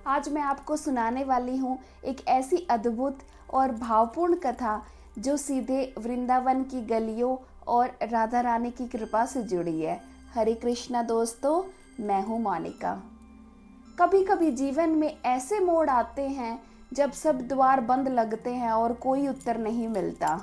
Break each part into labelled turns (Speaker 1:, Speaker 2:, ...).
Speaker 1: आज मैं आपको सुनाने वाली हूँ एक ऐसी अद्भुत और भावपूर्ण कथा जो सीधे वृंदावन की गलियों और राधा रानी की कृपा से जुड़ी है। हरे कृष्णा दोस्तों, मैं हूँ मोनिका। कभी कभी जीवन में ऐसे मोड़ आते हैं जब सब द्वार बंद लगते हैं और कोई उत्तर नहीं मिलता।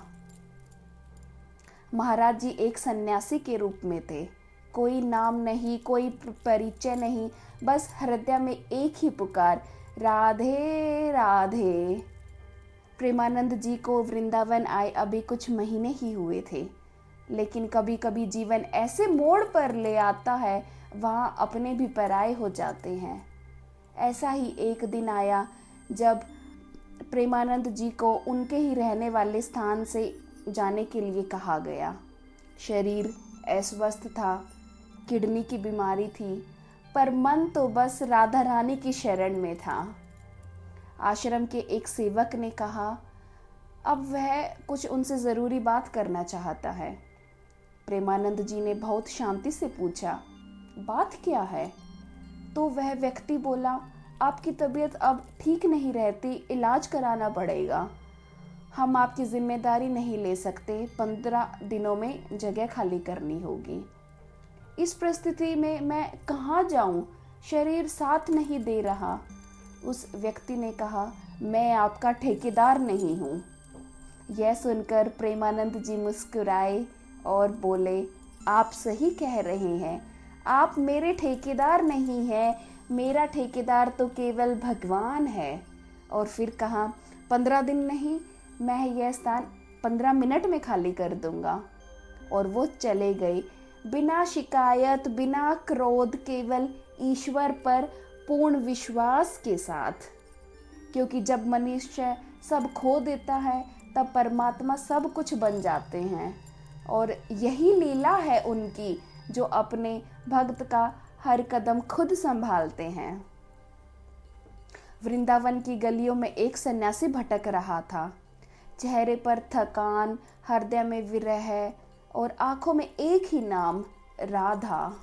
Speaker 1: महाराज जी एक सन्यासी के रूप में थे। कोई नाम नहीं, कोई परिचय नहीं, बस हृदय में एक ही पुकार, राधे राधे। प्रेमानंद जी को वृंदावन आए अभी कुछ महीने ही हुए थे, लेकिन कभी कभी जीवन ऐसे मोड़ पर ले आता है वहाँ अपने भी पराये हो जाते हैं। ऐसा ही एक दिन आया जब प्रेमानंद जी को उनके ही रहने वाले स्थान से जाने के लिए कहा गया। शरीर अस्वस्थ था, किडनी की बीमारी थी, पर मन तो बस राधा रानी की शरण में था। आश्रम के एक सेवक ने कहा अब वह कुछ उनसे ज़रूरी बात करना चाहता है। प्रेमानंद जी ने बहुत शांति से पूछा, बात क्या है? तो वह व्यक्ति बोला, आपकी तबीयत अब ठीक नहीं रहती, इलाज कराना पड़ेगा। हम आपकी जिम्मेदारी नहीं ले सकते, 15 दिनों में जगह खाली करनी होगी। इस परिस्थिति में मैं कहाँ जाऊँ? शरीर साथ नहीं दे रहा। उस व्यक्ति ने कहा, मैं आपका ठेकेदार नहीं हूँ। यह सुनकर प्रेमानंद जी मुस्कुराए और बोले, आप सही कह रहे हैं, आप मेरे ठेकेदार नहीं हैं, मेरा ठेकेदार तो केवल भगवान है। और फिर कहा, 15 दिन नहीं, मैं यह स्थान 15 मिनट में खाली कर दूंगा। और वो चले गए बिना शिकायत, बिना क्रोध, केवल ईश्वर पर पूर्ण विश्वास के साथ। क्योंकि जब मनुष्य सब खो देता है तब परमात्मा सब कुछ बन जाते हैं, और यही लीला है उनकी, जो अपने भक्त का हर कदम खुद संभालते हैं। वृंदावन की गलियों में एक सन्यासी भटक रहा था। चेहरे पर थकान, हृदय में विरह और आंखों में एक ही नाम, राधा।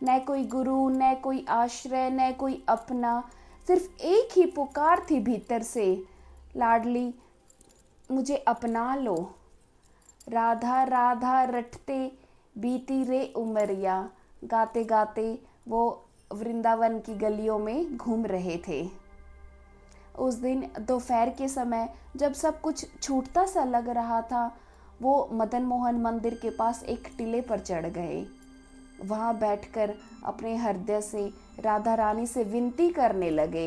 Speaker 1: न कोई गुरु, न कोई आश्रय, न कोई अपना, सिर्फ एक ही पुकार थी भीतर से, लाडली मुझे अपना लो। राधा राधा रटते बीती रे उमरिया, गाते गाते वो वृंदावन की गलियों में घूम रहे थे। उस दिन दोपहर के समय जब सब कुछ छूटता सा लग रहा था, वो मदन मोहन मंदिर के पास एक टीले पर चढ़ गए। वहाँ बैठकर अपने हृदय से राधा रानी से विनती करने लगे,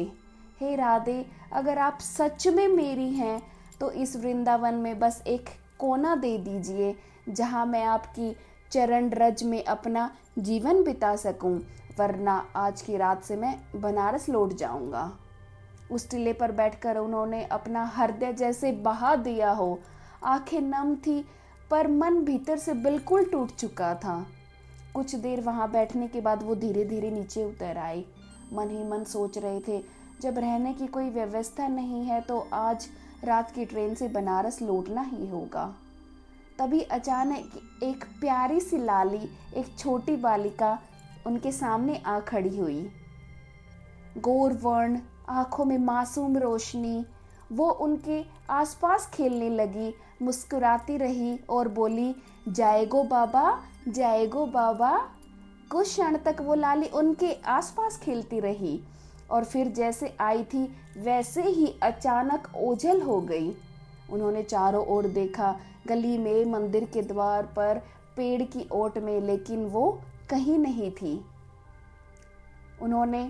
Speaker 1: हे राधे, अगर आप सच में मेरी हैं तो इस वृंदावन में बस एक कोना दे दीजिए जहाँ मैं आपकी चरण रज में अपना जीवन बिता सकूं, वरना आज की रात से मैं बनारस लौट जाऊंगा। उस टीले पर बैठकर उन्होंने अपना हृदय जैसे बहा दिया हो। आंखें नम थी पर मन भीतर से बिल्कुल टूट चुका था। कुछ देर वहाँ बैठने के बाद वो धीरे धीरे नीचे उतर आए। मन ही मन सोच रहे थे, जब रहने की कोई व्यवस्था नहीं है तो आज रात की ट्रेन से बनारस लौटना ही होगा। तभी अचानक एक प्यारी सी लाली, एक छोटी बालिका उनके सामने आ खड़ी हुई। गौर वर्ण, आंखों में मासूम रोशनी, वो उनके आसपास खेलने लगी, मुस्कुराती रही और बोली, जाएगो बाबा, जाएगो बाबा। कुछ क्षण तक वो लाली उनके आसपास खेलती रही और फिर जैसे आई थी वैसे ही अचानक ओझल हो गई। उन्होंने चारों ओर देखा, गली में, मंदिर के द्वार पर, पेड़ की ओट में, लेकिन वो कहीं नहीं थी। उन्होंने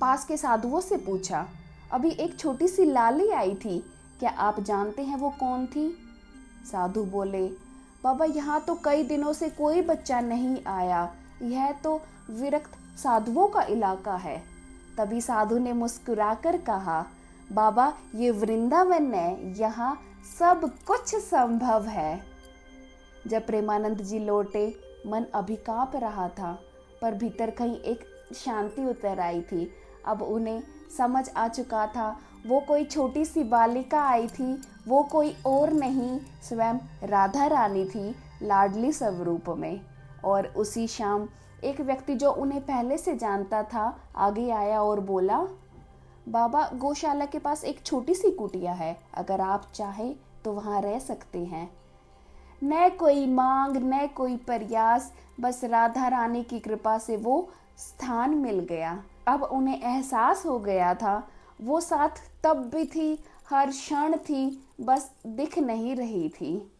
Speaker 1: पास के साधुओं से पूछा, अभी एक छोटी सी लाली आई थी, क्या आप जानते हैं वो कौन थी? साधु बोले, बाबा यहाँ तो कई दिनों से कोई बच्चा नहीं आया, यह तो विरक्त साधुओं का इलाका है। तभी साधु ने मुस्कुराकर कहा, बाबा ये वृंदावन है, यहाँ सब कुछ संभव है। जब प्रेमानंद जी लौटे, मन अभी कांप रहा था, पर भीतर कहीं एक शांति उतर आई थी। अब उन्हें समझ आ चुका था, वो कोई छोटी सी बालिका आई थी, वो कोई और नहीं, स्वयं राधा रानी थी, लाडली स्वरूप में। और उसी शाम एक व्यक्ति जो उन्हें पहले से जानता था आगे आया और बोला, बाबा गौशाला के पास एक छोटी सी कुटिया है, अगर आप चाहें तो वहाँ रह सकते हैं। न कोई मांग न कोई प्रयास, बस राधा रानी की कृपा से वो स्थान मिल गया। अब उन्हें एहसास हो गया था, वो साथ तब भी थी, हर क्षण थी, बस दिख नहीं रही थी।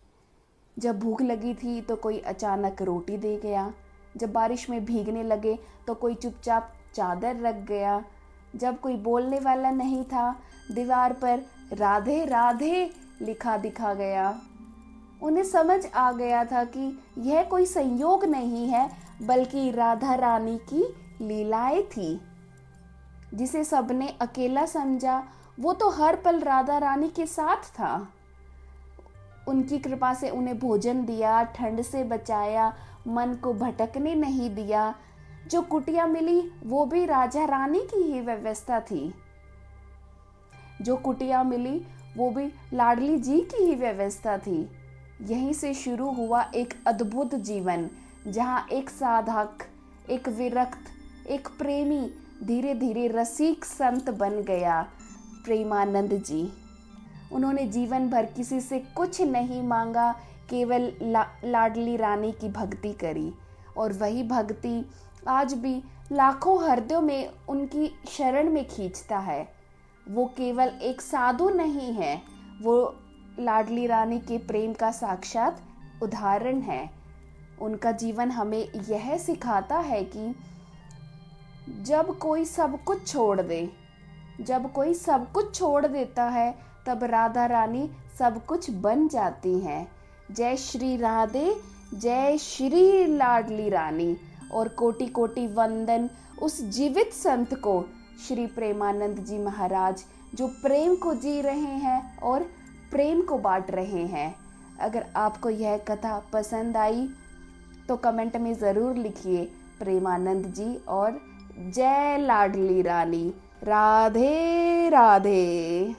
Speaker 1: जब भूख लगी थी तो कोई अचानक रोटी दे गया, जब बारिश में भीगने लगे तो कोई चुपचाप चादर रख गया, जब कोई बोलने वाला नहीं था दीवार पर राधे राधे लिखा दिखा गया। उन्हें समझ आ गया था कि यह कोई संयोग नहीं है, बल्कि राधा रानी की लीलाएं थी। जिसे सबने अकेला समझा, वो तो हर पल राधा रानी के साथ था। उनकी कृपा से उन्हें भोजन दिया, ठंड से बचाया, मन को भटकने नहीं दिया। जो कुटिया मिली वो भी राजा रानी की ही व्यवस्था थी। जो कुटिया मिली वो भी लाडली जी की ही व्यवस्था थी। यहीं से शुरू हुआ एक अद्भुत जीवन, जहाँ एक साधक, एक विरक्त, एक प्रेमी धीरे धीरे रसिक संत बन गया, प्रेमानंद जी। उन्होंने जीवन भर किसी से कुछ नहीं मांगा, केवल लाडली रानी की भक्ति करी, और वही भक्ति आज भी लाखों हृदयों में उनकी शरण में खींचता है। वो केवल एक साधु नहीं है, वो लाडली रानी के प्रेम का साक्षात उदाहरण है। उनका जीवन हमें यह सिखाता है कि जब कोई सब कुछ छोड़ दे, जब कोई सब कुछ छोड़ देता है, तब राधा रानी सब कुछ बन जाती हैं। जय श्री राधे, जय श्री लाडली रानी, और कोटि कोटि वंदन उस जीवित संत को, श्री प्रेमानंद जी महाराज, जो प्रेम को जी रहे हैं और प्रेम को बांट रहे हैं। अगर आपको यह कथा पसंद आई तो कमेंट में ज़रूर लिखिए प्रेमानंद जी और जय लाडली रानी। राधे राधे।